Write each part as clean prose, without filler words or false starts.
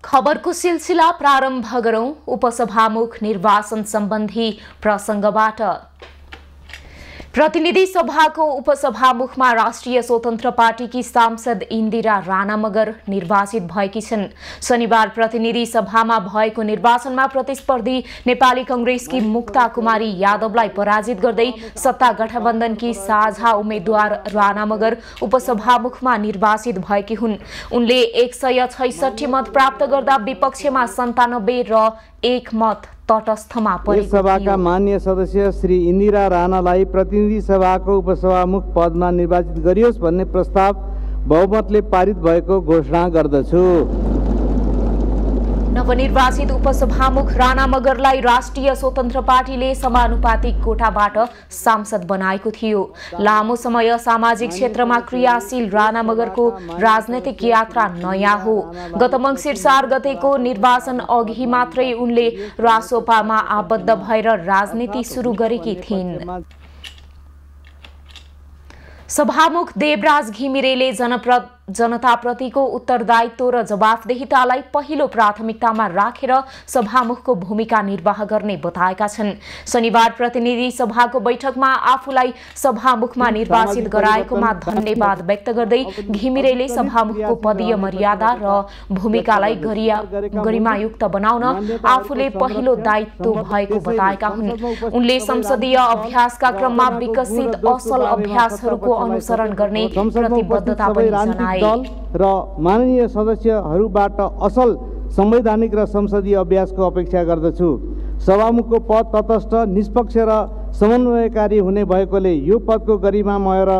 खबरको सिलसिला प्रारम्भ गरौं उपसभामुख निर्वाचन सम्बन्धी प्रसंगबाट। प्रतिनिधि सभाको उपसभामुखमा राष्ट्रिय स्वतन्त्र पार्टीकी सांसद इन्दिरा राणा मगर निर्वाचित भएकी छन्। शनिबार प्रतिनिधि सभामा भएको निर्वाचनमा प्रतिस्पर्धी नेपाली कांग्रेसकी मुक्ता कुमारी यादवलाई पराजित गर्दै सत्ता गठबन्धनकी साझा उम्मेद्वार राणा मगर उपसभामुखमा निर्वाचित भएकी हुन्। उनले 166 मत प्राप्त गर्दा विपक्षमा 97 र 1 मत तटस्थमा परेको थियो। सभाका मान्य सदस्य श्री इन्दिरा राणालाई प्रतिनिधि सभाको उपसभामुख पदमा निर्वाचित गरियोस् भन्ने प्रस्ताव बहुमतले पारित भएको घोषणा गर्दछु। नवनिर्वाचित उपसभामुख राणा मगरलाई राष्ट्रिय स्वतन्त्र पार्टीले समानुपातिक कोटाबाट सांसद बनाएको थियो। लामो समय सामाजिक क्षेत्रमा क्रियाशील राणा मगरको राजनैतिक यात्रा नयाँ हो। गत मङ्सिर 4 गतेको निर्वाचन अघि मात्रै उनले रासोपामा आबद्ध भएर राजनीति सुरु गरेकी थिइन्। सभामुख देवराज घिमिरेले जनताप्रतिको उत्तरदायित्व र जवाफदेहितालाई पहिलो प्राथमिकतामा राखेर सभामुखको भूमिका निर्वाह गर्ने बताएका छन्। शनिबार प्रतिनिधि सभाको बैठकमा आफूलाई सभामुखमा निर्वाचित गराएकोमा धन्यवाद व्यक्त गर्दै घिमिरेले सभामुखको पदीय मर्यादा र भूमिकालाई गरिमायुक्त बनाउन आफूले पहिलो दायित्व भएको बताएका हुन्। उनले संसदीय अभ्यासका क्रममा विकसित असल अभ्यासहरूको अनुसरण गर्ने प्रतिबद्धता पनि जनाए। र माननीय सदस्यहरूबाट असल संवैधानिक र संसदीय अभ्यासको अपेक्षा गर्दछु। सभामुखको पद तटस्थ, निष्पक्ष र समन्वयकारी हुने भएकोले यो पदको गरिमामय र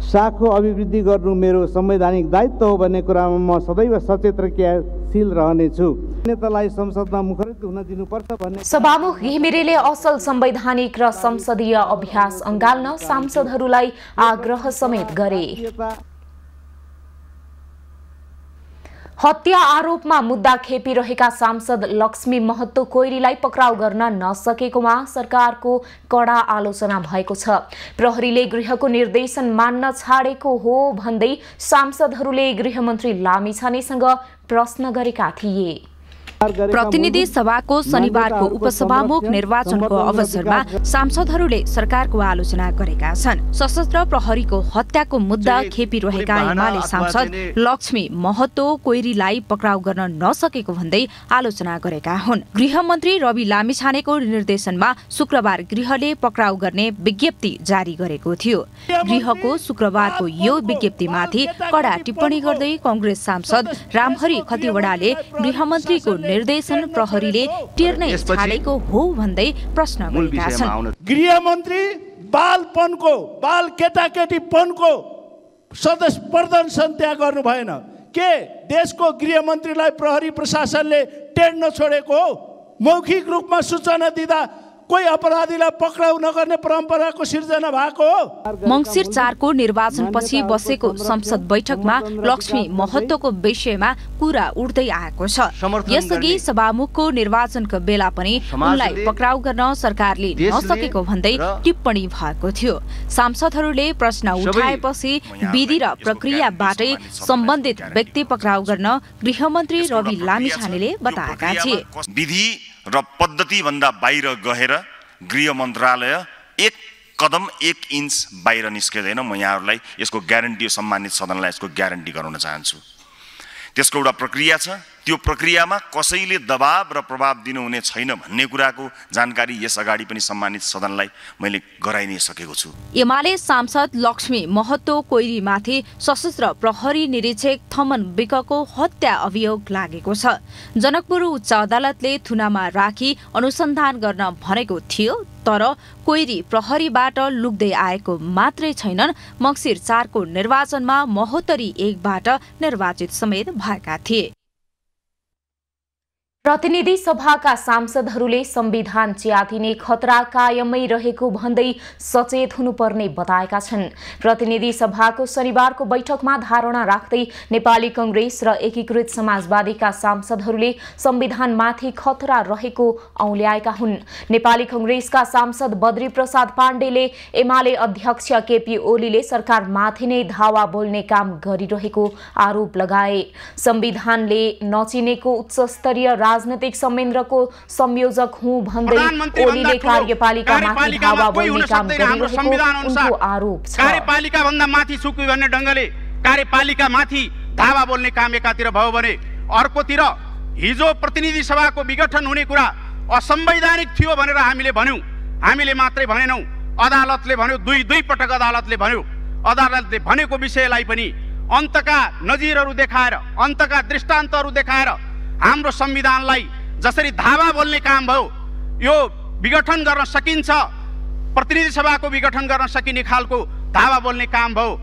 शाखो अभिवृद्धि गर्नु मेरो संवैधानिक दायित्व हो भन्ने कुरामा म सदैव सचेत र क्रियाशील रहनेछु। नेतालाई संसदमा मुखरित हुन दिनुपर्छ भन्ने सभामुख घिमिरेले असल संवैधानिक र संसदीय अभ्यास अँगाल्न सांसदहरूलाई आग्रह समेत गरे। हत्या आरोपमा मुद्दा खेपिरहेका सांसद लक्ष्मी महतो कोइरीलाई पक्राउ गर्न नसकेकोमा सरकारको कडा आलोचना भएको छ। प्रहरीले गृहको निर्देशन मान्न छाडेको हो भन्दै सांसदहरूले गृहमन्त्री लामिछानेसँग प्रश्न गरेका थिए। प्रतिनिधि सभाको शनिबारको उपसभामुख निर्वाचनको अवसरमा सांसदहरूले सरकारको आलोचना गरेका छन्। सशस्त्र प्रहरीको हत्याको मुद्दा खेपिरहेका एमाले सांसद लक्ष्मी महतो कोइरीलाई पक्राउ गर्न नसकेको भन्दै आलोचना गरेका हुन्। गृहमन्त्री रवि लामिछानेको निर्देशनमा शुक्रबार गृहले पक्राउ गर्ने विज्ञप्ति जारी गरेको थियो। गृहको शुक्रबारको यो विज्ञप्तिमाथि कडा टिप्पणी गर्दै कांग्रेस सांसद रामहरि खतिवडाले गृहमन्त्रीको निर्देशन प्रहरीले टेर्नै छाडेको हो भन्दै प्रश्न गरेका छन्। गृहमन्त्री बालपनको बाल केटाकेटीपनको सदस्य प्रदर्शन त्यहाँ गर्नु भएन के देशको गृहमन्त्रीलाई प्रहरी प्रशासनले टेर्न छोडेको हो? मौखिक रूपमा सूचना दिँदा कोही अपराधीलाई पक्राउ नगर्ने परम्पराको सिर्जना भएको हो? मङ्सिर 4 को निर्वाचनपछि बसेको संसद बैठकमा लक्ष्मी महतोको विषयमा कुरा उठ्दै आएको छ। यसअघि सभामुखको निर्वाचनको बेला पनि उनलाई पक्राउ गर्न सरकारले नसकेको भन्दै टिप्पणी भएको थियो। सांसदहरूले प्रश्न उठाएपछि विधि र प्रक्रियाबाटै सम्बन्धित व्यक्ति पक्राउ गर्न गृहमन्त्री रवि लामिछानेले बताएका थिए। विधि र पद्धति भन्दा बाहिर गएर गृह मन्त्रालय 1 कदम 1 इन्च बाहिर निस्किँदैन। म यहाँहरूलाई यसको ग्यारेन्टी, सम्मानित सदनलाई यसको ग्यारेन्टी गराउन चाहन्छु। त्यसको एउटा प्रक्रिया छ। त्यो प्रक्रियामा कसैले दबाब र प्रभाव दिनुहुने छैन भन्ने कुराको जानकारी यस अगाडि पनि सम्मानित सदनलाई मैले गराइ नै सकेको छु। एमाले सांसद लक्ष्मी महतो कोइरीमाथि सशस्त्र प्रहरी निरीक्षक थमन विकको हत्या अभियोग लागेको छ। जनकपुर उच्च अदालतले थुनामा राखी अनुसन्धान गर्न भनेको थियो, तर कोइरी प्रहरीबाट लुक्दै आएको मात्रै छैनन्। मङ्सिर 4 को निर्वाचनमा महोत्तरी 1 बाट निर्वाचित समेत भएका थिए। प्रतिनिधि सभाका सांसदहरूले संविधान च्यातिने खतरा कायमै रहेको भन्दै सचेत हुनुपर्ने बताएका छन्। प्रतिनिधि सभाको शनिबारको बैठकमा धारणा राख्दै नेपाली कांग्रेस र एकीकृत समाजवादीका सांसदहरूले संविधानमाथि खतरा रहेको औल्याएका हुन्। नेपाली कांग्रेसका सांसद बद्री प्रसाद पाण्डेले एमाले अध्यक्ष केपी ओलीले सरकारमाथि नै धावा बोल्ने काम गरिरहेको आरोप लगाए। संविधानले नचिनेको उच्चस्तरीय राजनैतिक संयन्त्रको संयोजक हुँ भन्दै ओलीले कार्यपालिकामाथि धावा बोल्ने काम गरिरहेको उनको आरोप छ। कार्यपालिका भन्दा माथि सुक्यो भन्ने ढंगले कार्यपालिकामाथि धावा बोल्ने काम एकातिर भयो भने अर्कोतिर हिजो प्रतिनिधि सभाको विघटन हुने कुरा असंवैधानिक थियो भनेर हामीले भन्यौं। हामीले मात्रै भनेनौं, अदालतले भन्यो, दुई पटक अदालतले भन्यो। अदालतले भनेको विषयलाई पनि अन्तका नजिरहरू देखाएर, अन्तका दृष्टान्तहरू देखाएर हाम्रो संविधानलाई जसरी धावा बोल्ने काम भयो, यो विघटन गर्न सकिन्छ, प्रतिनिधि सभाको विघटन गर्न सकिने खालको धावा बोल्ने काम भयो।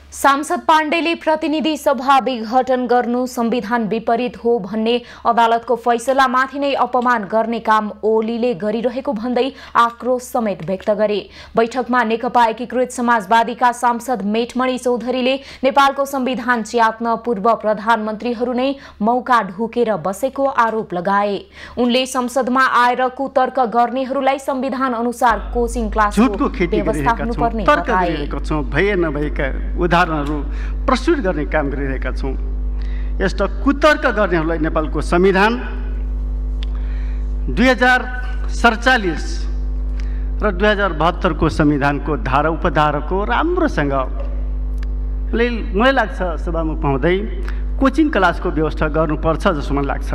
सांसद पाण्डेले प्रतिनिधि सभा विघटन गर्नु संविधान विपरीत हो भन्ने अदालतको फैसलामाथि नै अपमान गर्ने काम ओलीले गरिरहेको भन्दै आक्रोश समेत व्यक्त गरे। बैठकमा नेकपा एकीकृत समाजवादीका सांसद मेटमणि चौधरीले नेपालको संविधान च्यात्न पूर्व प्रधानमन्त्रीहरू नै मौका ढुकेर बसेको आरोप लगाए। उनले संसदमा आएर कुतर्क गर्नेहरूलाई संविधान अनुसार कोचिङ क्लासको व्यवस्था हुनुपर्ने बताए। उदाहरणहरू प्रस्तुत गर्ने काम गरिरहेका छौँ। यस्ता कुतर्क गर्नेहरूलाई नेपालको संविधान 2047 र 2072 को संविधानको धारा उपधाराको राम्रोसँग मलाई लाग्छ सभामुख महोदय कोचिङ क्लासको व्यवस्था गर्नुपर्छ जस्तो मलाई लाग्छ।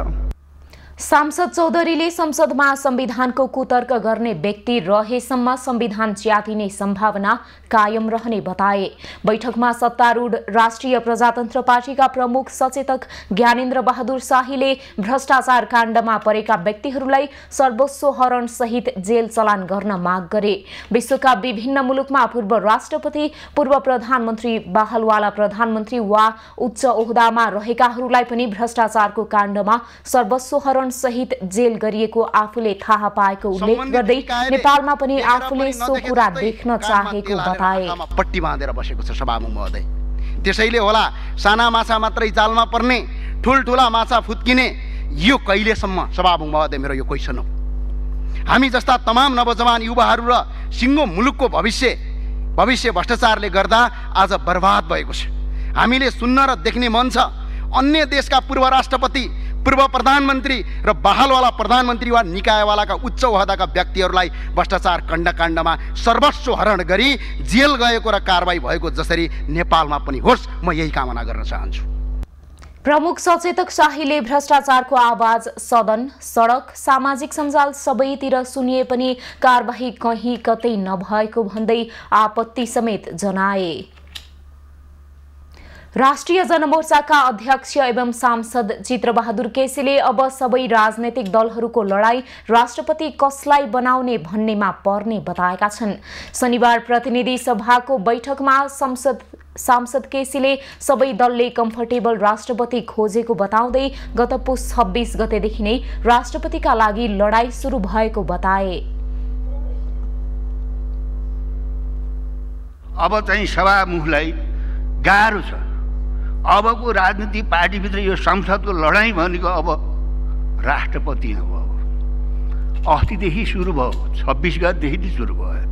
सांसद चौधरीले संसदमा संविधानको कुतर्क गर्ने व्यक्ति रहेसम्म संविधान च्यातिने सम्भावना कायम रहने बताए। बैठकमा सत्तारूढ राष्ट्रिय प्रजातन्त्र पार्टीका प्रमुख सचेतक ज्ञानेन्द्र बहादुर शाहीले भ्रष्टाचार काण्डमा परेका व्यक्तिहरूलाई सर्वस्व हरण सहित जेल चलान गर्न माग गरे। विश्वका विभिन्न मुलुकमा पूर्व राष्ट्रपति, पूर्व प्रधानमन्त्री, बाहलवाला प्रधानमन्त्री वा उच्च ओहदामा रहेकाहरूलाई पनि भ्रष्टाचारको काण्डमा सर्वस्व हरण सहित जेल गरिएको आफूले थाहा पाएको उल्लेख गर्दै नेपालमा पनि आफूले सो कुरा देख्न चाहेको बताए। पट्टी बाँधेर बसेको छ सभामुख महोदय। त्यसैले होला साना माछा मात्रै जालमा पर्ने, ठुलठुला माछा फुत्किने, यो कहिलेसम्म सभामुख महोदय मेरो यो क्वेसन हो। हामी जस्ता तमाम नवजवान युवाहरू र सिङ्गो मुलुकको भविष्य भ्रष्टाचारले गर्दा आज बर्बाद भएको छ। हामीले सुन्न र देख्ने मन छ अन्य देशका पूर्व राष्ट्रपति, पूर्व प्रधानमन्त्री र बहालवाला प्रधानमन्त्री वा निकायवालाका उच्च ओहदाका व्यक्तिहरूलाई भ्रष्टाचार काण्डमा सर्वस्व हरण गरी जेल गएको र कारबाही भएको जसरी नेपालमा पनि होस्, म यही कामना गर्न चाहन्छु। प्रमुख सचेतक शाहीले भ्रष्टाचारको आवाज सदन, सडक, सामाजिक सञ्जाल सबैतिर सुनिए पनि कारबाही कहीँ कतै नभएको भन्दै आपत्ति समेत जनाए। राष्ट्रिय जनमोर्चाका अध्यक्ष एवं सांसद चित्रबहादुर केसीले अब सबै राजनैतिक दलहरूको लडाई राष्ट्रपति कसलाई बनाउने भन्नेमा पर्ने बताएका छन्। शनिबार प्रतिनिधि सभाको बैठकमा सांसद केसीले सबै दलले कम्फर्टेबल राष्ट्रपति खोजेको बताउँदै गत पुस 26 गतेदेखि नै राष्ट्रपतिका लागि लडाई सुरु भएको बताए। अब चाहिँ सभामुखलाई गाह्रो छ। अबको राजनीतिक पार्टीभित्र यो संसदको लडाईँ भनेको अब राष्ट्रपति नै हो। अस्तिदेखि सुरु भयो, 26 गतेदेखि सुरु भयो।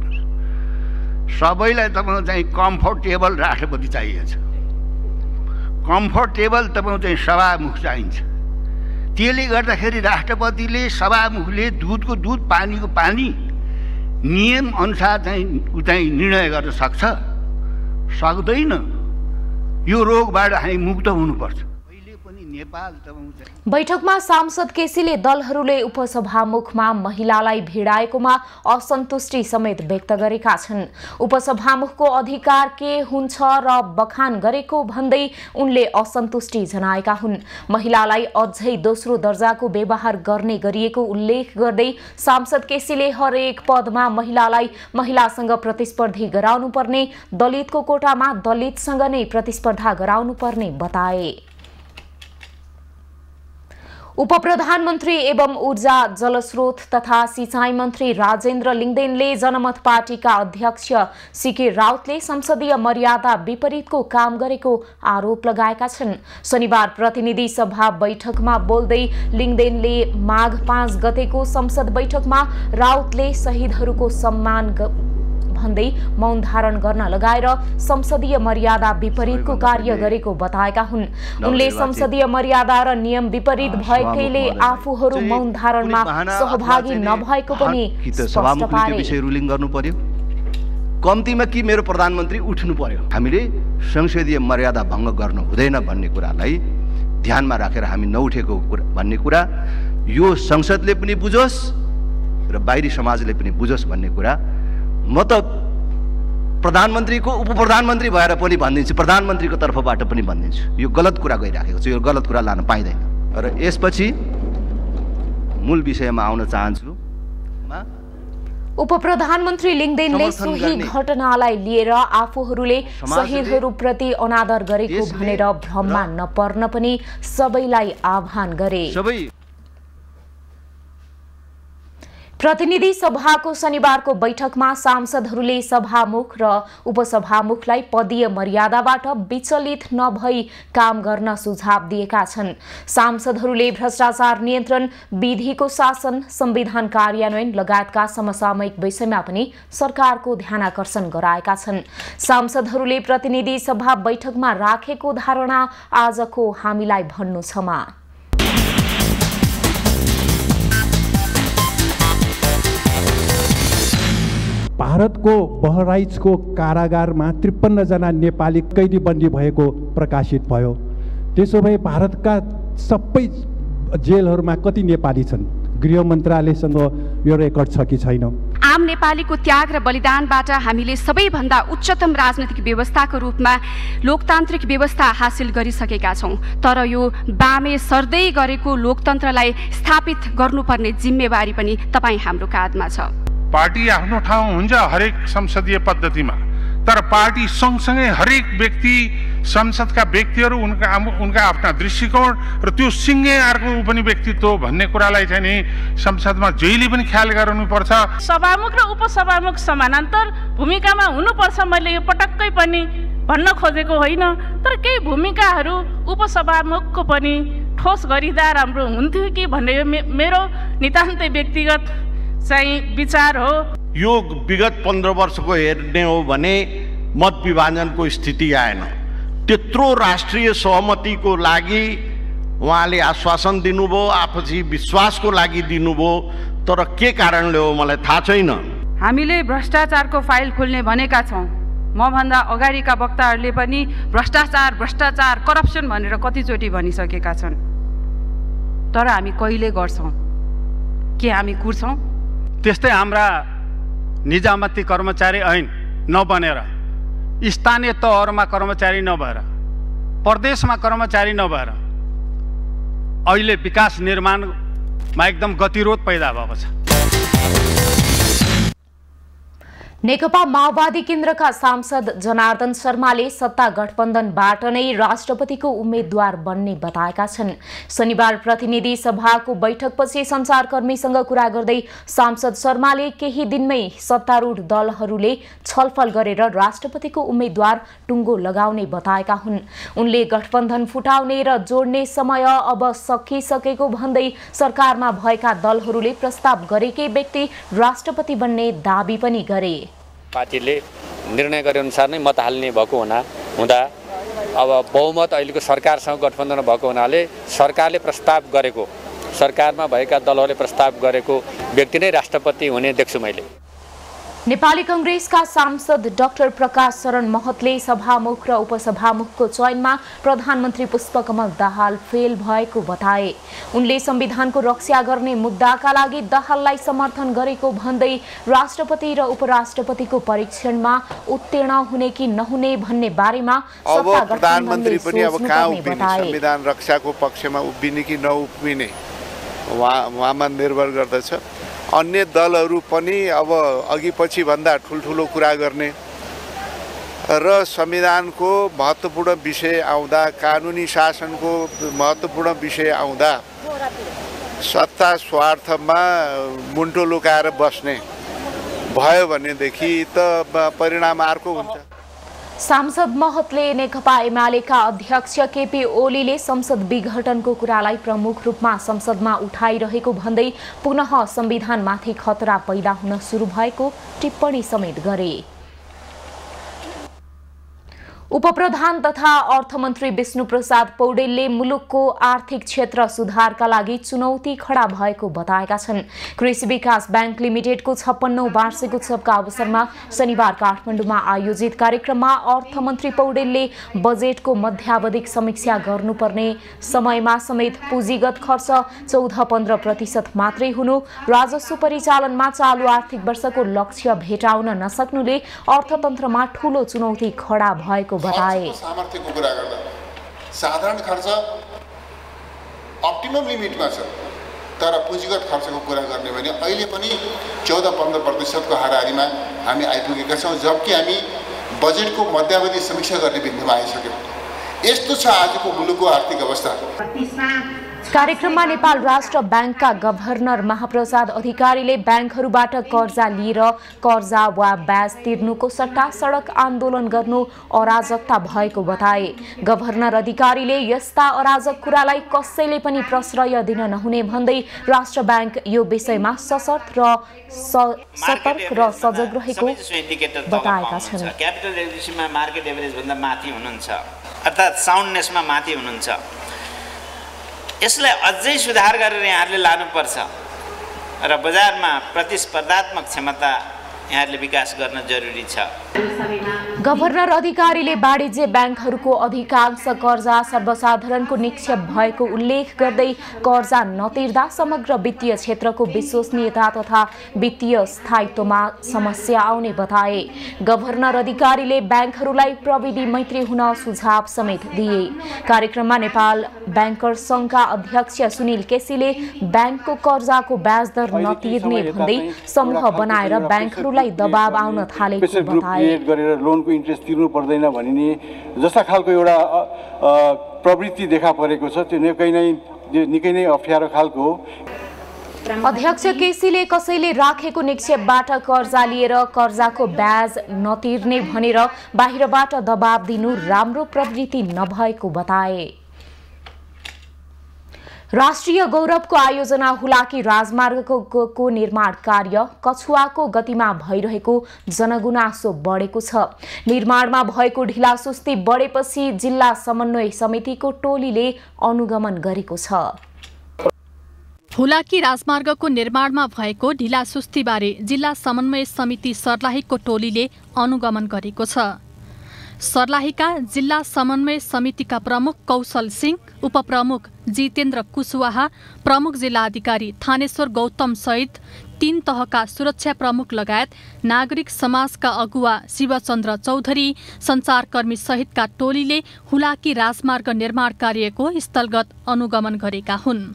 सबैलाई तपाईँको चाहिँ कम्फर्टेबल राष्ट्रपति चाहिएको छ। कम्फर्टेबल तपाईँको चाहिँ सभामुख चाहिन्छ। त्यसले गर्दाखेरि राष्ट्रपतिले सभामुखले दुधको दुध, पानीको पानी नियम अनुसार चाहिँ निर्णय गर्न सक्दैन। यो रोगबाट हामी मुक्त हुनुपर्छ। बैठकमा सांसद केसीले दलहरूले उपसभामुखमा महिलालाई भिडाएकोमा असन्तुष्टि समेत व्यक्त गरेका छन्। उपसभामुखको अधिकार के हुन्छ र बखान गरेको भन्दै उनले असन्तुष्टि जनाएका हुन्। महिलालाई अझै दोस्रो दर्जाको व्यवहार गर्ने गरिएको उल्लेख गर्दै सांसद केसीले हरेक पदमा महिलालाई महिलासँग प्रतिस्पर्धी गराउनुपर्ने, दलितको कोटामा दलितसँग नै प्रतिस्पर्धा गराउनुपर्ने बताए। उपप्रधानमन्त्री एवं ऊर्जा जलस्रोत तथा सिंचाई मन्त्री राजेन्द्र लिङ्गदेनले जनमत पार्टीका अध्यक्ष सीके राउतले संसदीय मर्यादा विपरीतको काम गरेको आरोप लगाएका छन्। शनिबार प्रतिनिधि सभा बैठकमा बोल्दै लिङ्गदेनले माघ 5 गतेको संसद बैठकमा राउतले शहीदहरूको सम्मान भन्दै मौन धारण गर्न लगाएर संसदीय मर्यादा विपरीतको कार्य गरेको बताएका हुन्। उनले संसदीय मर्यादा र नियम विपरीत भएकैले आफूहरू मौन धारणमा सहभागी नभएको पनि स्पष्ट पारे। विषय रुलिङ गर्नु पर्यो, कम्तीमा कि मेरो प्रधानमन्त्री उठ्नु पर्यो। हामीले संसदीय मर्यादा भङ्ग गर्नु हुँदैन भन्ने कुरालाई ध्यानमा राखेर हामी नउठेको भन्ने कुरा यो संसदले पनि बुझोस् र बाहिरी समाजले पनि बुझोस् भन्ने कुरा म त प्रधानमन्त्रीको उपप्रधानमन्त्री भएर पनि भनिदिन्छु, प्रधानमन्त्रीको तर्फबाट पनि भनिदिन्छु, यो गलत कुरा गइराखेको छ, यो गलत कुरा लान पाइँदैन। र यसपछि मूल विषयमा आउन चाहन्छु। उपप्रधानमन्त्री लिङ्गदेनले सोही घटनालाई लिएर आफूहरूले शहीदहरूप्रति अनादर गरेको भनेर भ्रममा नपर्न पनि सबैलाई आह्वान गरे। प्रतिनिधि सभाको शनिबारको बैठकमा सांसदहरूले सभामुख र उपसभामुखलाई पदीय मर्यादाबाट विचलित नभई काम गर्न सुझाव दिएका छन्। सांसदहरूले भ्रष्टाचार नियन्त्रण, विधिको शासन, संविधान कार्यान्वयन लगायतका समसामयिक विषयमा पनि सरकारको ध्यानाकर्षण गराएका छन्। सांसदहरूले प्रतिनिधि सभा बैठकमा राखेको धारणा आजको हामीलाई भन्नु छमा। भारतको बहराइचको कारागारमा 53 जना नेपाली कैदी बन्दी भएको प्रकाशित भयो। त्यसो भए भारतका सबै जेलहरूमा कति नेपाली छन्? गृह मन्त्रालयसँग यो रेकर्ड छ कि छैन? आम नेपालीको त्याग र बलिदानबाट हामीले सबैभन्दा उच्चतम राजनीतिक व्यवस्थाको रूपमा लोकतान्त्रिक व्यवस्था हासिल गरिसकेका छौं। तर यो बामे सर्दै गरेको लोकतन्त्रलाई स्थापित गर्नुपर्ने जिम्मेवारी पनि तपाईँ हाम्रो काँधमा छ। पार्टी आफ्नो ठाउँ हुन्छ हरेक संसदीय पद्धतिमा, तर पार्टी सँगसँगै हरेक व्यक्ति, संसदका व्यक्तिहरू उनका आफ्ना दृष्टिकोण र त्यो सिङ्गे अर्को पनि व्यक्तित्व भन्ने कुरालाई चाहिँ नि संसदमा जहिले पनि ख्याल गर्नुपर्छ। सभामुख र उपसभामुख समानान्तर भूमिकामा हुनुपर्छ, मैले यो पटक्कै पनि भन्न खोजेको होइन। तर केही भूमिकाहरू उपसभामुखको पनि ठोस गरिदा राम्रो हुन्थ्यो कि भन्ने मेरो नितान्तै व्यक्तिगत चाहिँ विचार हो। यो विगत 15 वर्षको हेर्ने हो भने मत विभाजनको स्थिति आएन। त्यत्रो राष्ट्रिय सहमतिको लागि उहाँले आश्वासन दिनुभयो, आपसी विश्वासको लागि दिनुभयो, तर के कारणले हो मलाई थाहा छैन। हामीले भ्रष्टाचारको फाइल खोल्ने भनेका छौँ। मभन्दा अगाडिका वक्ताहरूले पनि भ्रष्टाचार करप्सन भनेर कतिचोटि भनिसकेका छन्। तर हामी कहिले गर्छौँ? के हामी कुर्छौँ? त्यस्तै हाम्रा निजामती कर्मचारी ऐन नबनेर, स्थानीय तहहरूमा कर्मचारी नभएर, प्रदेशमा कर्मचारी नभएर अहिले विकास निर्माणमा एकदम गतिरोध पैदा भएको छ। नेकपा माओवादी केन्द्रका सांसद जनार्दन शर्माले सत्ता गठबन्धनबाट नै राष्ट्रपतिको उम्मेद्वार बन्ने बताएका छन्। शनिबार प्रतिनिधि सभाको बैठकपछि सञ्चारकर्मीसँग कुरा गर्दै सांसद शर्माले केही दिनमै सत्तारूढ दलहरूले छलफल गरेर राष्ट्रपतिको उम्मेद्वार टुङ्गो लगाउने बताएका हुन्। उनले गठबन्धन फुटाउने र जोड्ने समय अब सकिसकेको भन्दै सरकारमा भएका दलहरूले प्रस्ताव गरेकै व्यक्ति राष्ट्रपति बन्ने दाबी पनि गरे। पार्टीले निर्णय गरे अनुसार नै मत हाल्ने भएको हुँदा अब बहुमत अहिलेको सरकारसँग गठबन्धन भएको हुनाले सरकारले प्रस्ताव गरेको, सरकारमा भएका दलहरूले प्रस्ताव गरेको व्यक्ति नै राष्ट्रपति हुने देख्छु मैले। नेपाली कांग्रेसका सांसद डाक्टर प्रकाश शरण महतले सभामुख र उपसभामुखको चयनमा प्रधानमन्त्री पुष्पकमल दाहाल फेल भएको बताए। उनले संविधानको रक्षा गर्ने मुद्दाका लागि दाहाललाई समर्थन गरेको भन्दै राष्ट्रपति र उपराष्ट्रपतिको परीक्षणमा उत्तीर्ण हुने कि नहुने भन्ने बारेमा अब प्रधानमन्त्री पनि अब कहाँ उभिने, संविधान रक्षाको पक्षमा उभिने कि नउभिने उहाँमा निर्भर गर्दछ। अन्य दलहरू पनि अब अघि पछि भन्दा ठुल्ठुलो कुरा गर्ने र संविधानको महत्त्वपूर्ण विषय आउँदा, कानुनी शासनको महत्त्वपूर्ण विषय आउँदा सत्ता स्वार्थमा मुन्टो लुकाएर बस्ने भयो भनेदेखि त परिणाम अर्को हुन्छ। सांसद महतले नेकपा एमालेका अध्यक्ष केपी ओलीले संसद विघटनको कुरालाई प्रमुख रूपमा संसदमा उठाइरहेको भन्दै पुनः संविधानमाथि खतरा पैदा हुन सुरु भएको टिप्पणी समेत गरे। उपप्रधान तथा अर्थमन्त्री विष्णुप्रसाद पौडेलले मुलुकको आर्थिक क्षेत्र सुधारका लागि चुनौती खडा भएको बताएका छन्। कृषि विकास बैंक लिमिटेडको 56औं वार्षिक उत्सवका अवसरमा शनिबार काठमाडौँमा आयोजित कार्यक्रममा अर्थमन्त्री पौडेलले बजेटको मध्यावधिक समीक्षा गर्नुपर्ने समयमा समेत पुँजीगत खर्च 14-15% मात्रै हुनु, राजस्व परिचालनमा चालु आर्थिक वर्षको लक्ष्य भेटाउन नसक्नुले अर्थतन्त्रमा ठूलो चुनौती खडा भएको बताए। सामर्थ्यको कुरा गर्दा साधारण खर्च अप्टिमम लिमिटमा छ, तर पुँजीगत खर्चको कुरा गर्ने भने अहिले पनि 14-15% को हाराहारीमा हामी आइपुगेका छौँ, जबकि हामी बजेटको मध्यावधि समीक्षा गर्ने बिन्दुमा आइसक्यौँ। यस्तो छ आजको मुलुकको आर्थिक अवस्था। कार्यक्रममा नेपाल राष्ट्र बैंकका गभर्नर महाप्रसाद अधिकारीले बैंकहरूबाट कर्जा लिएर कर्जा वा ब्याज तिर्नुको सट्टा सडक आन्दोलन गर्नु अराजकता भएको बताए। गभर्नर अधिकारीले यस्ता अराजक कुरालाई कसैले पनि प्रश्रय दिन नहुने भन्दै राष्ट्र बैंक यो विषयमा सशर्त र सतर्क र सजग रहेको बताएका छन्। क्यापिटल एडुकेसनमा मार्केट एभरेज भन्दा माथि हुनुहुन्छ, अर्थात् साउन्डनेसमा माथि हुनुहुन्छ। यसलाई अझै सुधार गरेर यहाँहरूले लानुपर्छ र बजारमा प्रतिस्पर्धात्मक क्षमता यहाँहरूले विकास गर्न जरुरी छ। गभर्नर अधिकारीले वाणिज्य बैंकहरूको अधिकांश कर्जा सर्वसाधारणको निक्षेप भएको उल्लेख गर्दै कर्जा नतिर्दा समग्र वित्तीय क्षेत्रको विश्वसनीयता तथा वित्तीय स्थायित्वमा समस्या आउने बताए। गभर्नर अधिकारीले बैंकहरूलाई प्रविधि मैत्री हुन सुझाव समेत दिए। कार्यक्रममा नेपाल बैंकर संघका अध्यक्ष सुनिल केसीले बैंकको कर्जाको ब्याज दर नतिर्ने भन्दै समूह बनाएर बैंकहरूलाई दबाव आउन थालेको बताए। लोनको इन्ट्रेस्ट तिर्नु पर्दैन भनिने जस्ता खालको एउटा प्रवृत्ति देखा परेको छ, त्यो निकै नै अप्ठ्यारो खालको हो। अध्यक्ष केसीले कसैले राखेको निक्षेपबाट कर्जा लिएर कर्जाको ब्याज नतिर्ने भनेर बाहिरबाट दबाव दिनु राम्रो प्रवृत्ति नभएको बताए। राष्ट्रिय गौरवको आयोजना हुलाकी राजमार्गको निर्माण कार्य कछुवाको गतिमा भइरहेको जनगुनासो बढेको छ। निर्माणमा भएको ढिलासुस्ती बढेपछि जिल्ला समन्वय समितिको टोलीले अनुगमन गरेको छ। हुलाकी राजमार्गको निर्माणमा भएको ढिलासुस्तीबारे जिल्ला समन्वय समिति सर्लाहीको टोलीले अनुगमन गरेको छ। सर्लाहीका जिल्ला समन्वय समितिका प्रमुख कौशल सिंह, उपप्रमुख जितेन्द्र कुशवाहा, प्रमुख जिल्लाधिकारी थानेश्वर गौतम सहित 3 तहका सुरक्षा प्रमुख लगायत नागरिक समाजका अगुवा शिवचन्द्र चौधरी, सञ्चारकर्मी सहितका टोलीले हुलाकी राजमार्ग निर्माण कार्यको स्थलगत अनुगमन गरेका हुन्।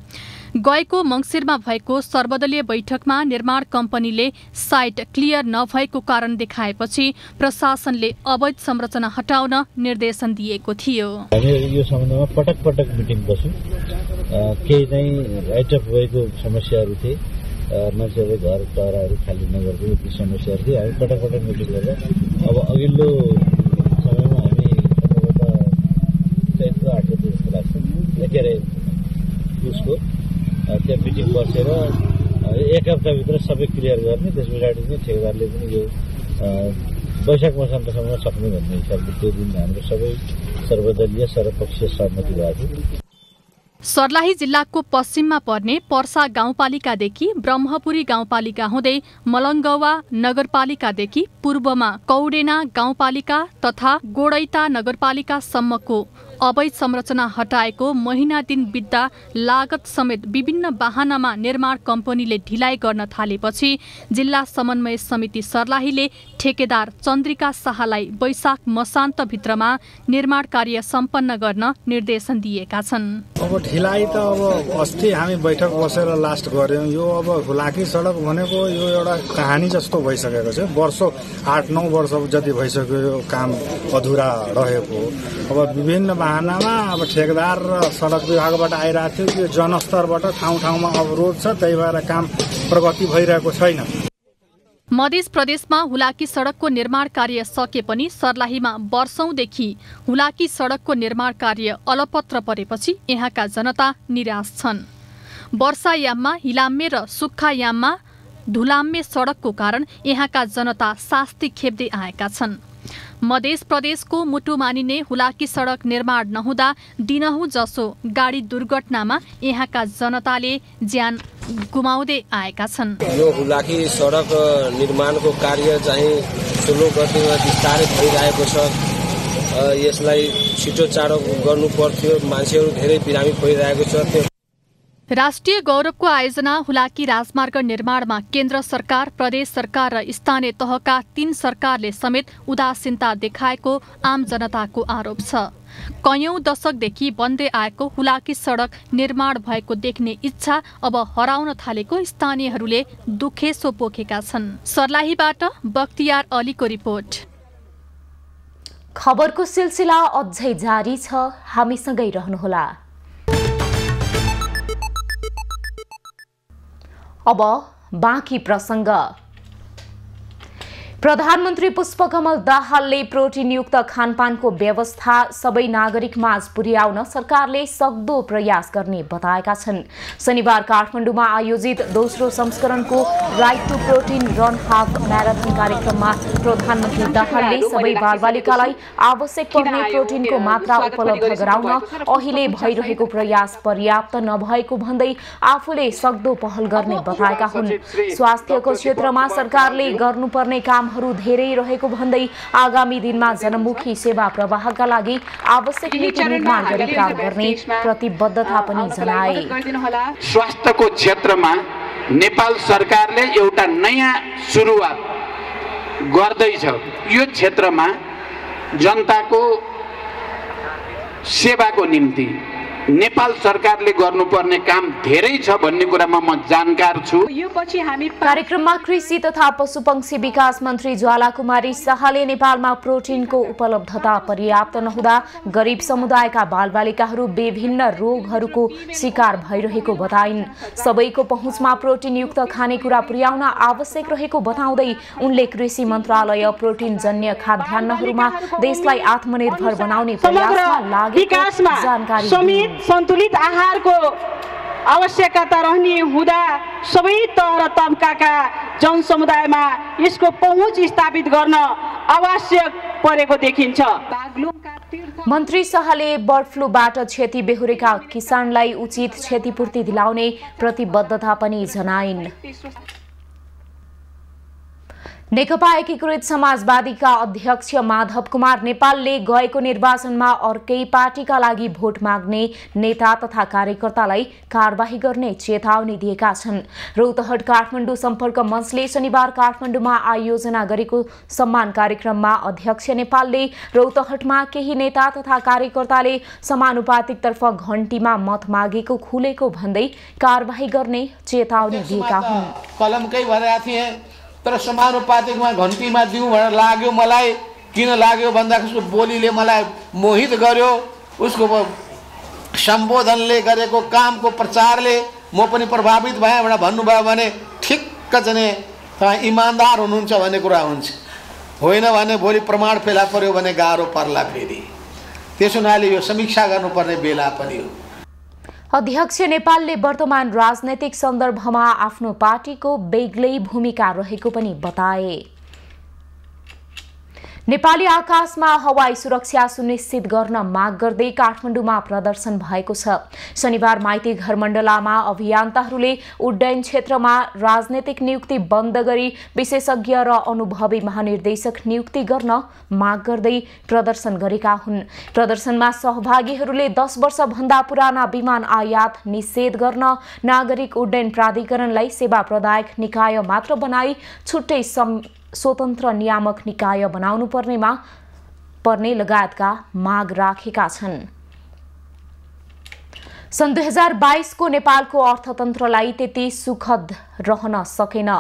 गएको मङ्सिरमा भएको सर्वदलीय बैठकमा निर्माण कम्पनीले साइट क्लियर नभएको कारण देखाएपछि प्रशासनले अवैध संरचना हटाउन निर्देशन दिएको थियो। हामी यो सम्बन्धमा पटक पटक मिटिङ बस्यौँ। केही चाहिँ राइट अफ भएको समस्याहरू थिए, मान्छेहरूले घर चराहरू खाली नगर्दै ती समस्याहरू थिए। हामी पटक पटक मिटिङ गरेर अब अघिल्लो समयमा हामी चैतको 8 गते जस्तो लाग्छ के अरे उसको त्यहाँ मिटिङ बसेर 1 हप्ताभित्र सबै क्लियर गर्ने, त्यस पछाडि चाहिँ ठेकेदारले पनि यो वैशाख मसान्तसम्म सक्ने भन्ने हिसाबले त्यो दिन हाम्रो सबै सर्वदलीय सर्वपक्षीय सहमति भएको थियो। सर्लाही जिल्लाको पश्चिममा पर्ने पर्सा गाउँपालिकादेखि ब्रह्मपुरी गाउँपालिका हुँदै मलङ्गवा नगरपालिकादेखि पूर्वमा कौडेना गाउँपालिका तथा गोडैता नगरपालिकासम्मको अवैध संरचना हटाएको महिना दिन बित्दा लागत समेत विभिन्न वाहनामा निर्माण कम्पनीले ढिलाइ गर्न थालेपछि जिल्ला समन्वय समिति सर्लाहीले ठेकेदार चन्द्रिका शाहलाई वैशाख मसान्तभित्रमा निर्माण कार्य सम्पन्न गर्न निर्देशन दिएका छन्। अब ढिलाइ त अब अस्ति हामी बैठक बसेर लास्ट गर्यौं। यो अब हुलाकी सडक भनेको यो एउटा कहानी जस्तो भइसकेको छ। वर्षौं 8-9 वर्ष जति भइसक्यो यो काम अधुरा रहेको। अब विभिन्न पाहनामा अब ठेकेदार र सडक विभागबाट आइरहेको थियो। यो जनस्तरबाट ठाउँ ठाउँमा अवरोध छ, त्यही भएर काम प्रगति भइरहेको छैन। मध्य प्रदेशमा हुलाकी सडकको निर्माण कार्य सके पनि सर्लाहीमा वर्षौंदेखि हुलाकी सडकको निर्माण कार्य अलपत्र परेपछि यहाँका जनता निराश छन्। वर्षायाममा हिलाम्मे र सुक्खायाममा धुलाम्मे सडकको कारण यहाँका जनता शास्ति खेप्दै आएका छन्। मध्य प्रदेशको मुटु मानिने हुलाकी सडक निर्माण नहुँदा दिनहुँ जसो गाडी दुर्घटनामा यहाँका जनताले ज्यान गुमाउँदै आएका छन्। यो हुलाकी सडक निर्माणको कार्य चाहिँ ठुलो गतिमा विस्तारै भइरहेको छ। यसलाई छिटो चाँडो गर्नु पर्थ्यो। मान्छेहरू धेरै बिरामी भइरहेको छ। राष्ट्रिय गौरवको आयोजना हुलाकी राजमार्ग निर्माणमा केन्द्र सरकार, प्रदेश सरकार र स्थानीय तहका 3 सरकारले समेत उदासीनता देखाएको आम जनताको आरोप छ। कयौं दशकदेखि बन्दै आएको हुलाकी सडक निर्माण भएको देख्ने इच्छा अब हराउन थालेको स्थानीयहरूले दुखेसो पोखेका छन्। सर्लाहीबाट बख्तियार अलीको रिपोर्ट। खबरको सिलसिला अझै जारी छ, हामीसँगै रहनुहोला। अब बाँकी प्रसङ्ग। प्रधानमन्त्री पुष्पकमल दाहालले प्रोटिनयुक्त खानपानको व्यवस्था सबै नागरिक माझ पुर्याउन सरकारले सक्दो प्रयास गर्ने बताएका छन्। शनिबार काठमाडौँमा आयोजित दोस्रो संस्करणको right to protein run half marathon कार्यक्रममा प्रधानमन्त्री दाहालले सबै बालबालिकालाई आवश्यक पर्ने प्रोटिनको मात्रा उपलब्ध गराउन अहिले भइरहेको प्रयास पर्याप्त नभएको भन्दै आफूले सक्दो पहल गर्ने बताएका हुन्। स्वास्थ्यको क्षेत्रमा सरकारले गर्नुपर्ने काम धेरै रहेको भन्दै आगामी दिनमा जनमुखी सेवा प्रवाहका लागि आवश्यक नीति निर्माण गरी काम गर्ने प्रतिबद्धता पनि जनाए। स्वास्थ्यको क्षेत्रमा नेपाल सरकारले एउटा नयाँ सुरुवात गर्दैछ। यो क्षेत्रमा जनताको सेवाको निम्ति नेपाल सरकारले गर्नुपर्ने काम धेरै छ भन्ने कुरामा म जानकार छु। कार्यक्रममा कृषि तथा पशुपक्षी विकास मन्त्री ज्वालाकुमारी शाहले नेपालमा प्रोटिनको उपलब्धता पर्याप्त नहुँदा गरिब समुदायका बालबालिकाहरू विभिन्न रोगहरूको शिकार भइरहेको बताइन्। सबैको पहुँचमा प्रोटिनयुक्त खानेकुरा पुर्याउन आवश्यक रहेको बताउँदै उनले कृषि मन्त्रालय प्रोटिनजन्य खाद्यान्नहरूमा देशलाई आत्मनिर्भर बनाउने प्रयासमा लागेको जानकारी दिए। सन्तुलित आहारको आवश्यकता रहने हुँदा सबै तह र तबकाका जनसमुदायमा यसको पहुँच स्थापित गर्न आवश्यक परेको देखिन्छ। मन्त्री शाहले बर्ड फ्लूबाट क्षति बेहोरेका किसानलाई उचित क्षतिपूर्ति दिलाउने प्रतिबद्धता पनि जनाइन्। नेकपा एकीकृत समाजवादीका अध्यक्ष माधव कुमार नेपालले गएको निर्वाचनमा अर्कै पार्टीका लागि भोट माग्ने नेता तथा कार्यकर्तालाई कारबाही गर्ने चेतावनी दिएका छन्। रौतहट काठमाडौँ सम्पर्क मञ्चले शनिबार काठमाडौँमा आयोजना गरेको सम्मान कार्यक्रममा अध्यक्ष नेपालले रौतहटमा केही नेता तथा कार्यकर्ताले समानुपातिकतर्फ घण्टीमा मत मागेको खुलेको भन्दै कारबाही गर्ने चेतावनी दिएका हुन्। कलमकै भनेका थिए तर समानुपातिकमा घन्टीमा दिउँ भनेर लाग्यो। मलाई किन लाग्यो भन्दा उसको बोलीले मलाई मोहित गर्यो। उसको सम्बोधनले गरेको कामको प्रचारले म पनि प्रभावित भएँ भनेर भन्नुभयो भने ठिक्क चाहिँ तपाईँ इमान्दार हुनुहुन्छ भन्ने कुरा हुन्छ। होइन भने भोलि प्रमाण फेला पर्यो भने गाह्रो पर्ला फेरि। त्यसो हुनाले यो समीक्षा गर्नुपर्ने बेला पनि हो। अध्यक्ष नेपालले वर्तमान राजनैतिक सन्दर्भमा आफ्नो पार्टीको बेग्लै भूमिका रहेको पनि बताए। नेपाली आकाशमा हवाई सुरक्षा सुनिश्चित गर्न माग गर्दै काठमाडौँमा प्रदर्शन भएको छ। शनिबार माइती घर मण्डलामा अभियन्ताहरूले उड्डयन क्षेत्रमा राजनैतिक नियुक्ति बन्द गरी विशेषज्ञ र अनुभवी महानिर्देशक नियुक्ति गर्न माग गर्दै प्रदर्शन गरेका हुन्। प्रदर्शनमा सहभागीहरूले 10 वर्षभन्दा पुराना विमान आयात निषेध गर्न, नागरिक उड्डयन प्राधिकरणलाई सेवा प्रदायक निकाय मात्र बनाई छुट्टै स्वतन्त्र नियामक निकाय बनाउनु पर्ने लगायतका माग राखेका छन्। सन् 2022 को नेपालको अर्थतन्त्रलाई त्यति सुखद रहन सकेन।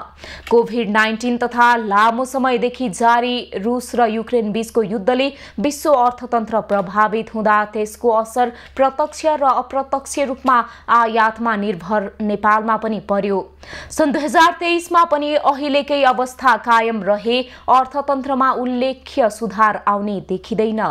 कोभिड-19 तथा लामो समयदेखि जारी रुस र युक्रेन बीचको युद्धले विश्व अर्थतन्त्र प्रभावित हुँदा त्यसको असर प्रत्यक्ष र अप्रत्यक्ष रूपमा आयातमा निर्भर नेपालमा पनि पर्यो। सन् 2023 मा पनि अहिलेकै अवस्था कायम रहे अर्थतन्त्रमा उल्लेख्य सुधार आउने देखिँदैन।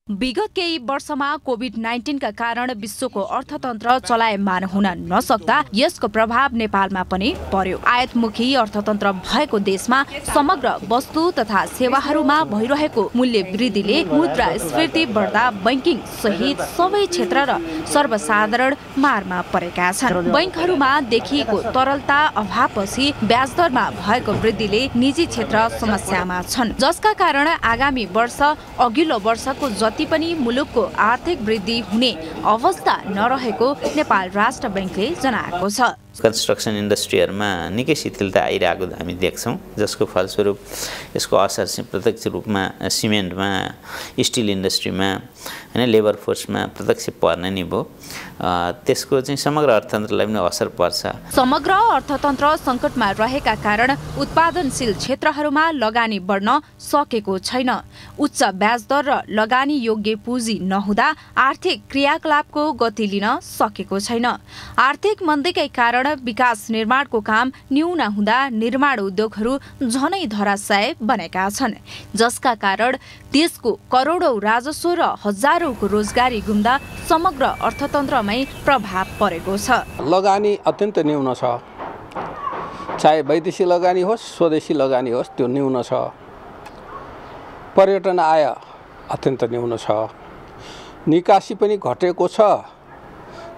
विगत केही वर्षमा कोभिड-19 का कारण विश्वको अर्थतन्त्र चलायमान हुन नसक्दा यसको प्रभाव नेपालमा पनि पर्यो। आयातमुखी अर्थतन्त्र भएको देशमा समग्र वस्तु तथा सेवाहरूमा भइरहेको मूल्य वृद्धिले मुद्रास्फीति बढ्दा बैंकिङ सहित सबै क्षेत्र र सर्वसाधारण मारमा परेका छन्। बैंकहरूमा देखिएको तरलता अभावपछि ब्याजदरमा भएको वृद्धिले निजी क्षेत्र समस्यामा छन्, जसका कारण आगामी वर्ष अघिल्लो वर्षको जति पनि मुलुकको आर्थिक वृद्धि हुने अवस्था नरहेको नेपाल राष्ट्र बैंकले जनाएको छ। कन्स्ट्रक्सन इन्डस्ट्रीहरूमा निकै शिथिलता आइरहेको हामी देख्छौँ, जसको फलस्वरूप यसको असर चाहिँ प्रत्यक्ष रूपमा सिमेन्टमा, स्टिल इन्डस्ट्रीमा हैन लेबर फोर्समा प्रत्यक्ष पर्ने नि भयो। त्यसको चाहिँ समग्र अर्थतन्त्रलाई पनि असर पर्छ। समग्र अर्थतन्त्र सङ्कटमा रहेका कारण उत्पादनशील क्षेत्रहरूमा लगानी बढ्न सकेको छैन। उच्च ब्याजदर र लगानी योग्य पुँजी नहुँदा आर्थिक क्रियाकलापको गति लिन सकेको छैन। आर्थिक मन्दीकै कारण विकास निर्माणको काम न्यून हुँदा निर्माण उद्योगहरू झनै धराशाय बनेका छन्, जसका कारण देशको करोडौं राजस्व र हजारौंको रोजगारी गुम्दा समग्र अर्थतन्त्रमै प्रभाव परेको छ। लगानी अत्यन्त न्यून छ, चाहे वैदेशिक लगानी होस् स्वदेशी लगानी होस्, त्यो न्यून छ। पर्यटन आय अत्यन्त न्यून छ, निकासी पनि घटेको छ,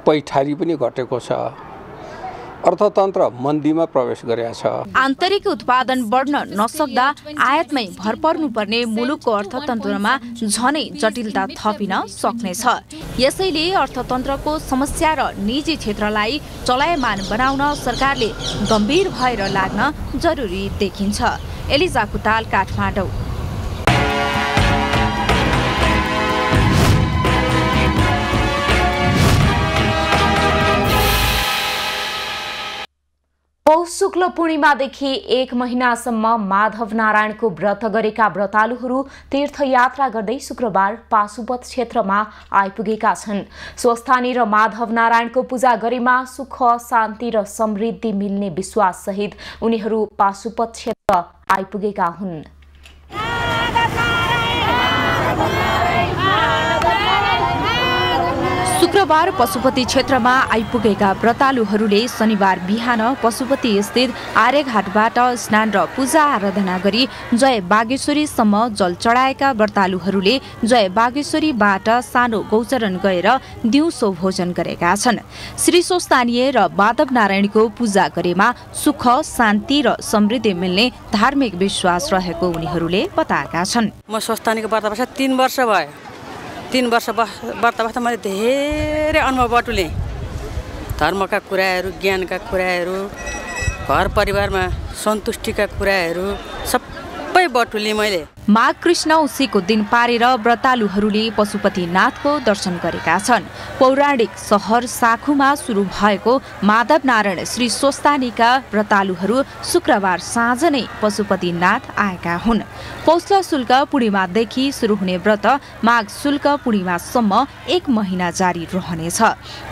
पैठारी पनि घटेको छ। अर्थतन्त्र मन्दीमा प्रवेश गरेको छ। आन्तरिक उत्पादन बढ्न नसक्दा आयातमै भर पर्नुपर्ने मुलुकको अर्थतन्त्रमा झनै जटिलता थपिन सक्नेछ। यसैले अर्थतन्त्रको समस्या र निजी क्षेत्रलाई चलायमान बनाउन सरकारले गम्भीर भएर लाग्न जरुरी देखिन्छ। एलिजा कुताल, काठमाडौँ। पौष शुक्ल पूर्णिमादेखि 1 महिनासम्म माधव नारायणको व्रत गरेका व्रतालुहरू तीर्थयात्रा गर्दै शुक्रबार पाशुपत क्षेत्रमा आइपुगेका छन्। स्वस्थानी र माधव नारायणको पूजा गरेमा सुख, शान्ति र समृद्धि मिल्ने विश्वास सहित उनीहरू पाशुपत क्षेत्र आइपुगेका हुन्। शुक्रबार पशुपति क्षेत्रमा आइपुगेका व्रतालुहरूले शनिबार बिहान पशुपति स्थित आर्यघाटबाट स्नान र पूजा आराधना गरी जय बागेश्वरीसम्म जल चढाएका व्रतालुहरूले जय बागेश्वरीबाट सानो गौचरण गएर दिउँसो भोजन गरेका छन्। श्री स्वस्थानीय र माधव नारायणको पूजा गरेमा सुख, शान्ति र समृद्धि मिल्ने धार्मिक विश्वास रहेको उनीहरूले बताएका छन्। म स्वस्थानीको व्रत बस्दा 3 वर्ष भयो। 3 वर्ष व्रत बस्दा मैले धेरै अनुभव बटुलेँ। धर्मका कुराहरू, ज्ञानका कुराहरू, घर परिवारमा सन्तुष्टिका कुराहरू सबै बटुलेँ मैले। माघ कृष्ण औँसीको दिन पारेर व्रतालुहरूले पशुपतिनाथको दर्शन गरेका छन्। पौराणिक सहर साखुमा सुरु भएको माधव नारायण श्री स्वस्थानीका व्रतालुहरू शुक्रबार साँझ नै पशुपतिनाथ आएका हुन्। पौष शुल्क पूर्णिमादेखि सुरु हुने व्रत माघ शुल्क पूर्णिमासम्म 1 महिना जारी रहनेछ।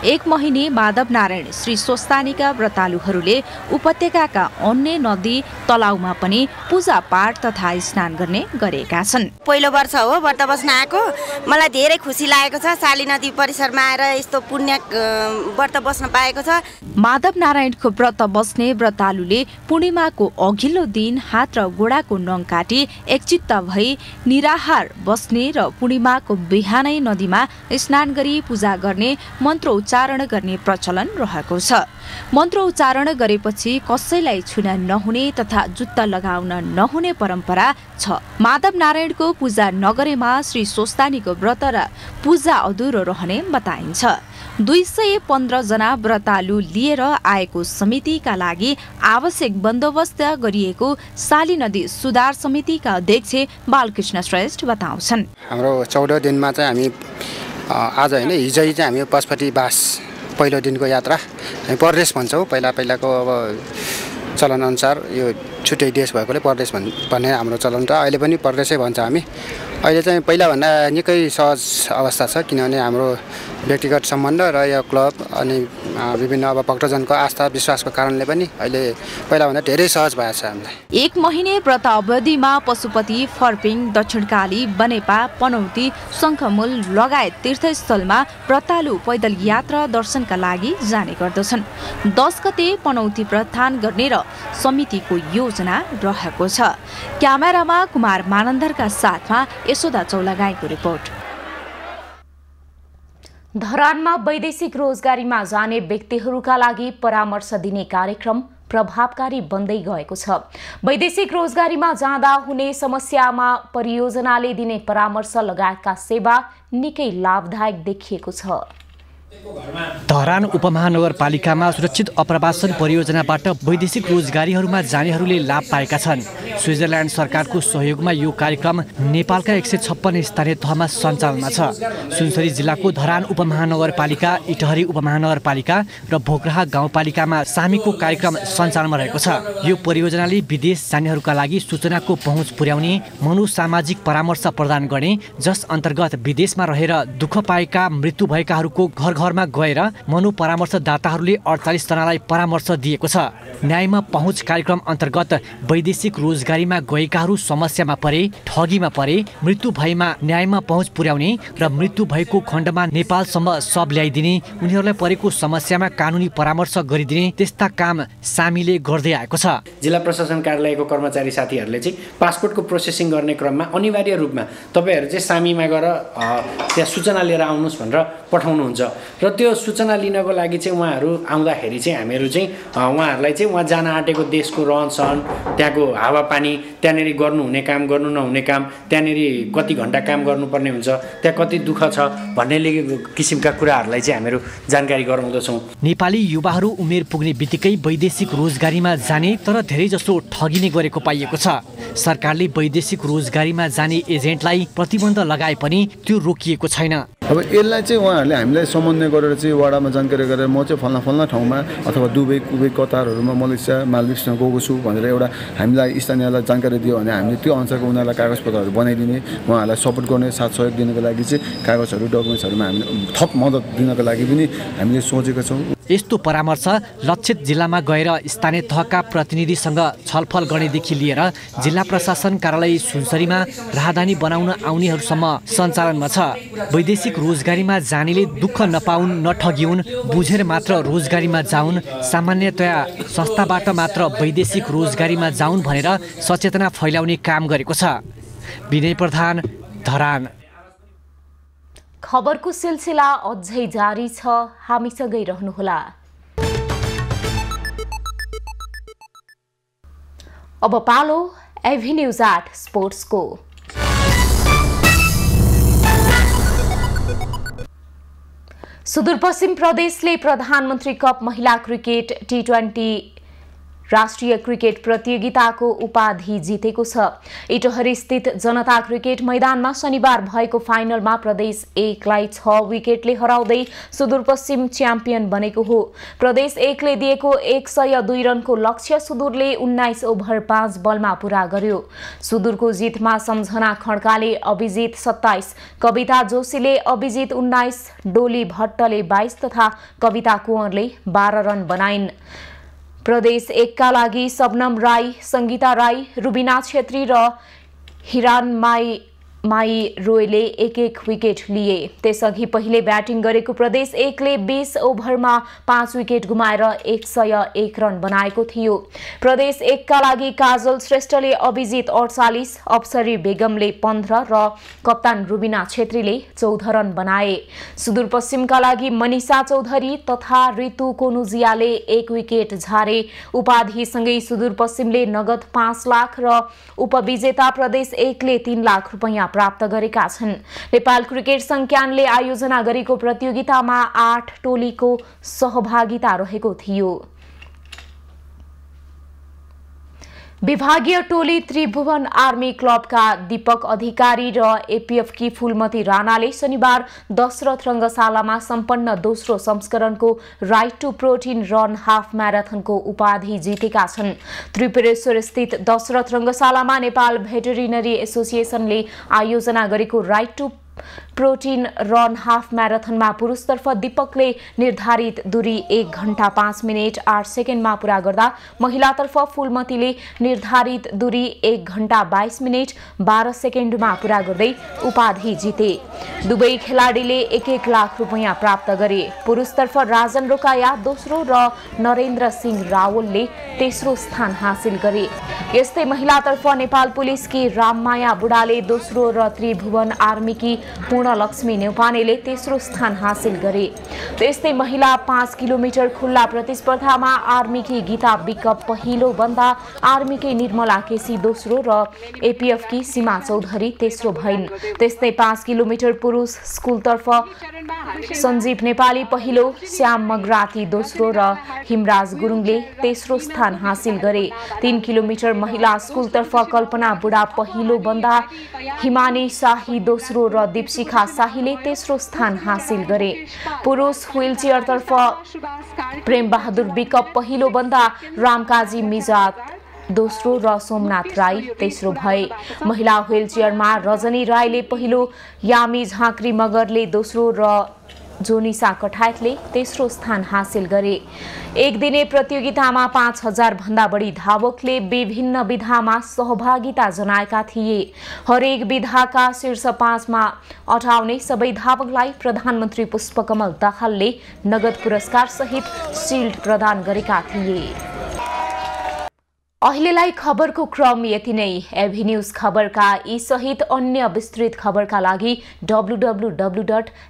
1 महिने माधव नारायण श्री स्वस्थानीका व्रतालुहरूले उपत्यकाका अन्य नदी तलाउमा पनि पूजापाठ तथा स्नान गर्ने गरेका छन्। पहिलो वर्ष हो व्रत बस्न आएको, मलाई धेरै खुसी लागेको छ। साली नदी परिसरमा आएर यस्तो पुण्य व्रत बस्न पाएको छ। माधव नारायणको व्रत बस्ने व्रतालुले पूर्णिमाको अघिल्लो दिन हात र गोडाको नङ काटी एकचित्त भई निराहार बस्ने र पूर्णिमाको बिहानै नदीमा स्नान गरी पूजा गर्ने, मन्त्र उच्चारण गर्ने प्रचलन रहेको छ। मन्त्र उच्चारण गरेपछि कसैलाई छुन नहुने तथा जुत्ता लगाउन नहुने परम्परा छ। माधव नारायणको पूजा नगरेमा श्री स्वस्थानीको व्रत र पूजा अधुरो रहने बताइन्छ। 215 जना व्रतालु लिएर आएको समितिका लागि आवश्यक बन्दोबस्त गरिएको साली नदी सुधार समितिका अध्यक्ष बालकृष्ण श्रेष्ठ बताउँछन्। हाम्रो 14 दिनमा चाहिँ हामी आज होइन हिजै चाहिँ हामी पशुपति बास पहिलो दिनको यात्रा हामी परदेश भन्छौँ। पहिलाको अब चलन अनुसार यो छुट्टै देश भएकोले परदेश भन्ने हाम्रो चलन छ। अहिले पनि परदेशै भन्छ हामी। अहिले चाहिँ पहिलाभन्दा निकै सहज अवस्था छ, किनभने हाम्रो व्यक्तिगत सम्बन्ध र यो क्लब अनि विभिन्न अब भक्तजनको आस्था विश्वासको कारणले पनि अहिले पहिलाभन्दा धेरै सहज भएको छ हामीलाई। 1 महिने व्रत अवधिमा पशुपति, फर्पिङ, दक्षिणकाली, बनेपा, पनौती, शङ्खमूल लगायत तीर्थस्थलमा व्रतालु पैदल यात्रा दर्शनका लागि जाने गर्दछन्। 10 गते पनौती प्रस्थान गर्ने र समितिको योजना रहेको छ। क्यामेरामा कुमार मानन्दरका साथमा यशोदा चौलागाईको रिपोर्ट। धरानमा वैदेशिक रोजगारीमा जाने व्यक्तिहरूका लागि परामर्श दिने कार्यक्रम प्रभावकारी बन्दै गएको छ। वैदेशिक रोजगारीमा जाँदा हुने समस्यामा परियोजनाले दिने परामर्श लगायतका सेवा निकै लाभदायक देखिएको छ। धरान उपमहानगरपालिकामा सुरक्षित अप्रवासन परियोजनाबाट वैदेशिक रोजगारीहरूमा जानेहरूले लाभ पाएका छन्। स्विजरल्यान्ड सरकारको सहयोगमा यो कार्यक्रम नेपालका 156 स्थानीय तहमा सञ्चालनमा छ। सुनसरी जिल्लाको धरान उपमहानगरपालिका, इटहरी उपमहानगरपालिका र भोकराहा गाउँपालिकामा सामीको कार्यक्रम सञ्चालनमा रहेको छ। यो परियोजनाले विदेश जानेहरूका लागि सूचनाको पहुँच पुर्याउने, मनोसामाजिक परामर्श प्रदान गर्ने, जस अन्तर्गत विदेशमा रहेर दुःख पाएका, मृत्यु भएकाहरूको घरमा गएर मनोपरामर्शदाताहरूले 48 जनालाई परामर्श दिएको छ। न्यायमा पहुँच कार्यक्रम अन्तर्गत वैदेशिक रोजगारीमा गएकाहरू समस्यामा परे, ठगीमा परे, मृत्यु भएमा न्यायमा पहुँच पुर्याउने र मृत्यु भएको खण्डमा नेपालसम्म शव ल्याइदिने, उनीहरूलाई परेको समस्यामा कानुनी परामर्श गरिदिने, त्यस्ता काम सामीले गर्दै आएको छ। जिल्ला प्रशासन कार्यालयको कर्मचारी साथीहरूले चाहिँ पासपोर्टको प्रोसेसिङ गर्ने क्रममा अनिवार्य रूपमा तपाईँहरू चाहिँ सामीमा गएर त्यहाँ सूचना लिएर आउनुहोस् भनेर पठाउनुहुन्छ र त्यो सूचना लिनको लागि चाहिँ उहाँहरू आउँदाखेरि चाहिँ हामीहरू चाहिँ उहाँहरूलाई चाहिँ उहाँ जान आँटेको देशको रहनसहन, त्यहाँको हावापानी, त्यहाँनिर गर्नुहुने काम, गर्नु नहुने काम, त्यहाँनिर कति घन्टा काम गर्नुपर्ने हुन्छ, त्यहाँ कति दुःख छ भन्ने किसिमका कुराहरूलाई चाहिँ हामीहरू जानकारी गराउँदछौँ। नेपाली युवाहरू उमेर पुग्ने बित्तिकै वैदेशिक रोजगारीमा जाने तर धेरैजसो ठगिने गरेको पाइएको छ। सरकारले वैदेशिक रोजगारीमा जाने एजेन्टलाई प्रतिबन्ध लगाए पनि त्यो रोकिएको छैन। अब यसलाई चाहिँ उहाँहरूले हामीलाई समन्वय गरेर चाहिँ वडामा जानकारी गरेर म चाहिँ फल्ना ठाउँमा अथवा दुबई, कुवेत, कतारहरूमा, मलेसिया, मालदिभ्समा गएको छु भनेर एउटा हामीलाई स्थानीयलाई जानकारी दियो भने हामीले त्यो अनुसारको उनीहरूलाई कागजपत्रहरू बनाइदिने, उहाँहरूलाई सपोर्ट गर्ने, साथ सहयोग दिनको लागि चाहिँ कागजहरू, डकुमेन्ट्सहरूमा हामीले थप मद्दत दिनको लागि पनि हामीले सोचेका छौँ। यस्तो परामर्श लक्षित जिल्लामा गएर स्थानीय तहका प्रतिनिधिसँग छलफल गर्नेदेखि लिएर जिल्ला प्रशासन कार्यालय सुनसरीमा राहदानी बनाउन आउनेहरूसम्म सञ्चालनमा छ। वैदेशिक रोजगारीमा जानेले दुःख नपाउन्, नठगिउन्, बुझेर मात्र रोजगारीमा जाउन्, सामान्यतया संस्थाबाट मात्र वैदेशिक रोजगारीमा जाउन् भनेर सचेतना फैलाउने काम गरेको छ। विनय प्रधान, धरान। खबरको सिलसिला अझै जारी छ, हामीसँगै रहनुहोला। अब पालो एभिन्यूज 8 स्पोर्ट्सको। सुदूरपश्चिम प्रदेशले प्रधानमन्त्री कप महिला क्रिकेट T20 राष्ट्रिय क्रिकेट प्रतियोगिताको उपाधि जितेको छ। इटहरी स्थित जनता क्रिकेट मैदानमा शनिबार भएको फाइनलमा प्रदेश 1लाई 6 विकेटले हराउँदै सुदूरपश्चिम च्याम्पियन बनेको हो। प्रदेश 1ले दिएको 102 रनको लक्ष्य सुदूरले 19 ओभर 5 बलमा पूरा गर्यो। सुदूरको जितमा सम्झना खड्काले अभिजित 27, कविता जोशीले अभिजित 19, डोली भट्टले 22 तथा कविता कुँवरले 12 रन बनाइन्। प्रदेश 1 का लागि सबनम राई, संगीता राई, रुबिना छेत्री र हिरानमाई रोयले 1-1 विकेट लिए। त्यसअघि पहिले ब्याटिङ गरेको प्रदेश 1ले 20 ओभरमा 5 विकेट गुमाएर 101 रन बनाएको थियो। प्रदेश 1 का लागि काजल श्रेष्ठले अभिजित 48, अप्सरी बेगमले 15 र कप्तान रुबिना छेत्रीले 14 रन बनाए। सुदूरपश्चिमका लागि मनिषा चौधरी तथा ऋतु कोनुजियाले 1 विकेट झारे। उपाधिसँगै सुदूरपश्चिमले नगद 5 लाख र उपविजेता प्रदेश 1ले 3 लाख रुपैयाँ प्राप्त गरेका छन्। नेपाल क्रिकेट संज्ञानले आयोजना गरेको प्रतियोगितामा 8 टोलीको सहभागिता रहेको थियो। विभागीय टोली त्रिभुवन आर्मी क्लबका दीपक अधिकारी र एपीएफ की फूलमती राणाले शनिबार दशरथ रंगशालामा सम्पन्न दोस्रो संस्करणको right to protein run half म्याराथनको उपाधि जितेका छन्। त्रिपुरेश्वर स्थित दशरथ रंगशालामा नेपाल भेटेरिनरी एसोसिएसनले आयोजना गरेको right to protein run half म्याराथनमा पुरुषतर्फ दीपकले निर्धारित दूरी 1 घण्टा 5 मिनेट 8 सेकेन्डमा पूरा गर्दा महिलातर्फ फूलमतीले निर्धारित दूरी 1 घण्टा 22 मिनेट 12 सेकेन्डमा पूरा गर्दै उपाधि जिते। दुवै खेलाडीले 1-1 लाख रुपैयाँ प्राप्त गरे। पुरुषतर्फ राजन रोकाया दोस्रो र नरेन्द्र सिंह रावलले तेस्रो स्थान हासिल गरे। यस्तै महिलातर्फ नेपाल पुलिसकी राममाया बुढाले दोस्रो र त्रिभुवन आर्मीकी पूर्णलक्ष्मी नेउपानेले तेस्रो स्थान हासिल गरे। त्यस्तै महिला 5 किलोमिटर खुल्ला प्रतिस्पर्धामा आर्मीकी गीता विक पहिलो बन्दा आर्मीकै निर्मला केसी दोस्रो र एपीएफकी सीमा चौधरी तेस्रो भइन्। त्यस्तै 5 किलोमिटर पुरुष स्कुलतर्फ सञ्जीव नेपाली पहिलो, श्याम मगराती दोस्रो र हिमराज गुरुङले तेस्रो स्थान हासिल गरे। 3 किलोमिटर महिला स्कुलतर्फ कल्पना बुढा पहिलो बन्दा हिमानी शाही दोस्रो र दीपशिखा शाहीले तेस्रो स्थान हासिल गरे। पुरुष व्हीलचेयरतर्फ प्रेम बहादुर विक पहिलो बन्दा रामकाजी मिजात दोस्रो र सोमनाथ राई तेस्रो भए। महिला व्हीलचेयरमा रजनी राईले पहिलो, यामी झाँक्री मगरले दोस्रो र जोनिसा कठायतले तेस्रो स्थान हासिल गरे। एक दिने प्रतियोगितामा 5000 भन्दा बढी धावकले विभिन्न विधामा सहभागिता जनाएका थिए। हरेक विधाका शीर्ष 5 मा अटाउने सबै धावकलाई प्रधानमन्त्री पुष्पकमल दाहालले नगद पुरस्कार सहित शिल्ड प्रदान गरेका थिए। अहिलेलाई खबरको क्रम यति नै। एभी न्यूज खबरका यी सहित अन्य विस्तृत खबरका लागि www.avnews.tv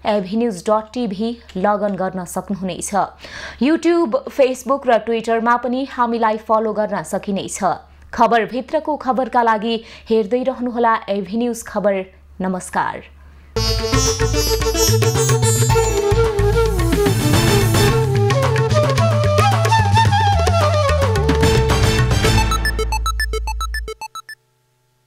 लगइन गर्न सक्नुहुनेछ। युट्युब, फेसबुक र ट्विटरमा पनि हामीलाई फलो गर्न सकिनेछ। खबरभित्रको खबरका लागि हेर्दै रहनुहोला एभी न्यूज खबर। नमस्कार।